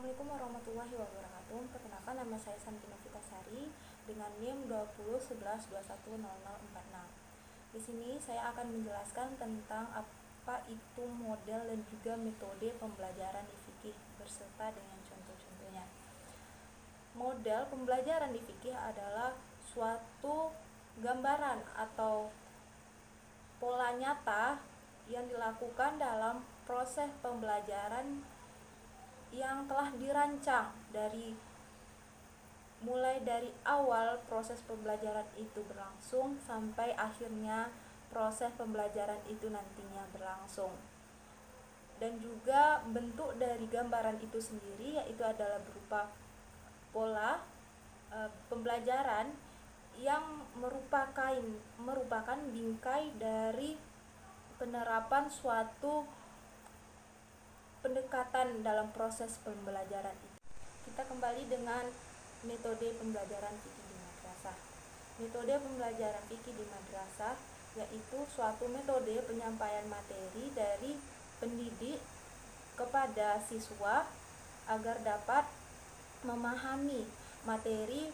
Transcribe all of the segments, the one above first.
Assalamualaikum warahmatullahi wabarakatuh. Perkenalkan, nama saya Santi Novitasari dengan NIM 2011210046. Di sini saya akan menjelaskan tentang apa itu model dan juga metode pembelajaran di fikih berserta dengan contoh-contohnya. Model pembelajaran di fikih adalah suatu gambaran atau pola nyata yang dilakukan dalam proses pembelajaran yang telah dirancang mulai dari awal proses pembelajaran itu berlangsung sampai akhirnya proses pembelajaran itu nantinya berlangsung. Dan juga bentuk dari gambaran itu sendiri yaitu adalah berupa pola pembelajaran yang merupakan bingkai dari penerapan suatu pendekatan dalam proses pembelajaran itu. Kita kembali dengan metode pembelajaran fikih di madrasah. Metode pembelajaran fikih di madrasah yaitu suatu metode penyampaian materi dari pendidik kepada siswa agar dapat memahami materi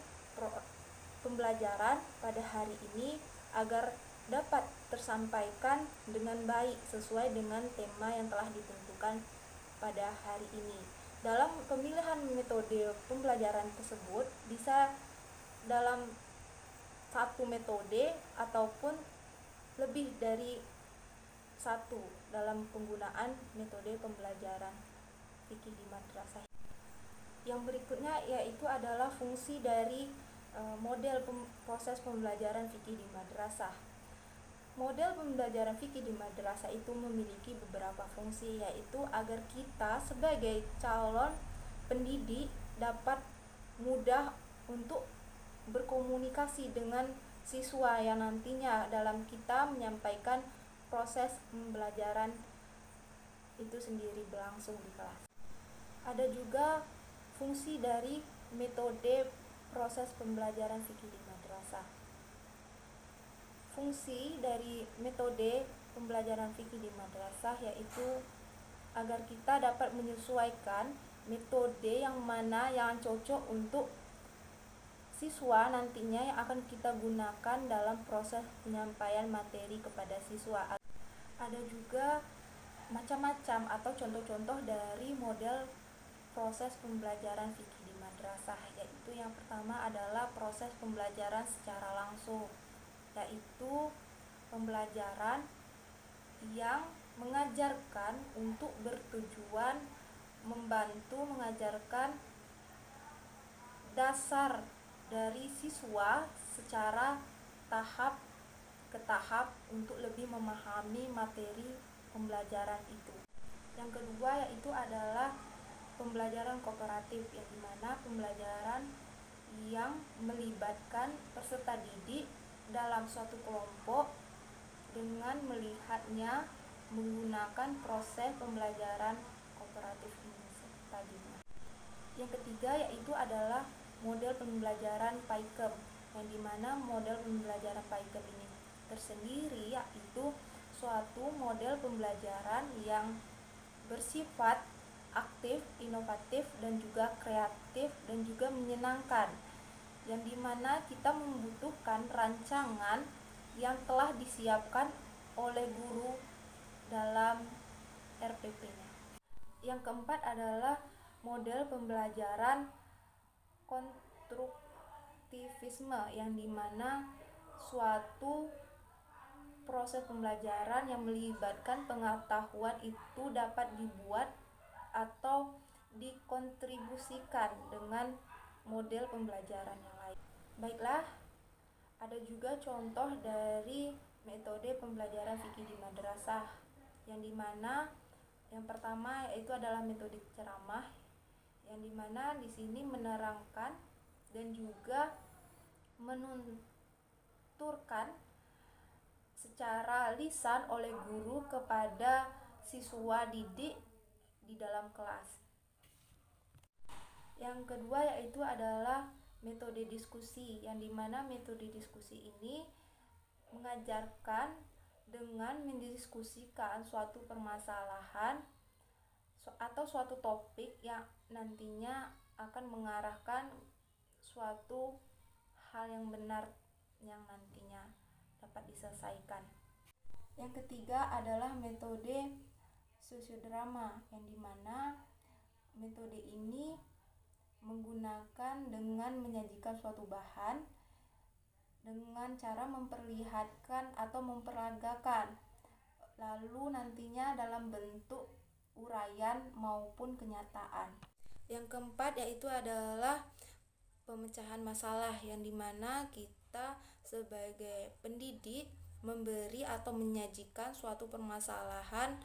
pembelajaran pada hari ini agar dapat tersampaikan dengan baik sesuai dengan tema yang telah ditentukan pada hari ini. Dalam pemilihan metode pembelajaran tersebut bisa dalam satu metode ataupun lebih dari satu dalam penggunaan metode pembelajaran fikih di madrasah. Yang berikutnya yaitu adalah fungsi dari model proses pembelajaran fikih di madrasah. Model pembelajaran fikih di madrasah itu memiliki beberapa fungsi, yaitu agar kita sebagai calon pendidik dapat mudah untuk berkomunikasi dengan siswa yang nantinya dalam kita menyampaikan proses pembelajaran itu sendiri berlangsung di kelas. Ada juga fungsi dari metode proses pembelajaran fikih di madrasah. Fungsi dari metode pembelajaran fikih di madrasah yaitu agar kita dapat menyesuaikan metode yang mana yang cocok untuk siswa nantinya yang akan kita gunakan dalam proses penyampaian materi kepada siswa. Ada juga macam-macam atau contoh-contoh dari model proses pembelajaran fikih di madrasah, yaitu yang pertama adalah proses pembelajaran secara langsung, yaitu pembelajaran yang mengajarkan untuk bertujuan membantu mengajarkan dasar dari siswa secara tahap ke tahap untuk lebih memahami materi pembelajaran itu. Yang kedua yaitu adalah pembelajaran kooperatif, yang dimana pembelajaran yang melibatkan peserta didik dalam suatu kelompok dengan melihatnya menggunakan proses pembelajaran kooperatif ini tadinya. Yang ketiga yaitu adalah model pembelajaran PAIKEM, yang dimana model pembelajaran PAIKEM ini tersendiri yaitu suatu model pembelajaran yang bersifat aktif, inovatif, dan juga kreatif dan juga menyenangkan, yang dimana kita membutuhkan rancangan yang telah disiapkan oleh guru dalam RPP-nya. Yang keempat adalah model pembelajaran konstruktivisme, yang dimana suatu proses pembelajaran yang melibatkan pengetahuan itu dapat dibuat atau dikontribusikan dengan model pembelajaran yang lain. Baiklah, ada juga contoh dari metode pembelajaran fikih di madrasah, yang dimana yang pertama yaitu adalah metode ceramah, yang dimana di sini menerangkan dan juga menuturkan secara lisan oleh guru kepada siswa didik di dalam kelas. Yang kedua yaitu adalah metode diskusi, yang dimana metode diskusi ini mengajarkan dengan mendiskusikan suatu permasalahan atau suatu topik yang nantinya akan mengarahkan suatu hal yang benar yang nantinya dapat diselesaikan. Yang ketiga adalah metode sosiodrama, yang dimana metode ini menggunakan dengan menyajikan suatu bahan dengan cara memperlihatkan atau memperagakan, lalu nantinya dalam bentuk uraian maupun kenyataan. Yang keempat yaitu adalah pemecahan masalah, yang dimana kita sebagai pendidik memberi atau menyajikan suatu permasalahan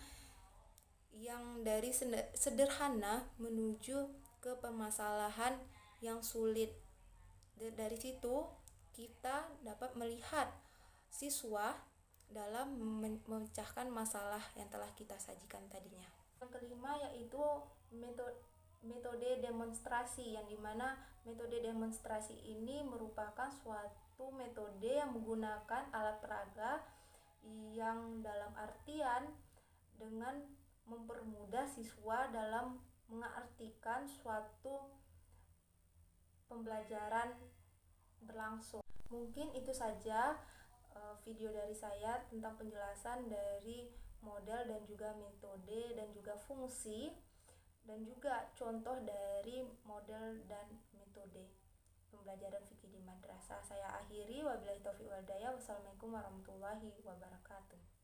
yang dari sederhana menuju ke permasalahan yang sulit. Dari situ kita dapat melihat siswa dalam memecahkan masalah yang telah kita sajikan tadinya. Yang kelima yaitu metode demonstrasi, yang dimana metode demonstrasi ini merupakan suatu metode yang menggunakan alat peraga yang dalam artian dengan mempermudah siswa dalam mengartikan suatu pembelajaran berlangsung. Mungkin itu saja video dari saya tentang penjelasan dari model dan juga metode dan juga fungsi dan juga contoh dari model dan metode pembelajaran fikih di madrasah. Saya akhiri, wabillahi taufiq wal hidayah. Wassalamualaikum warahmatullahi wabarakatuh.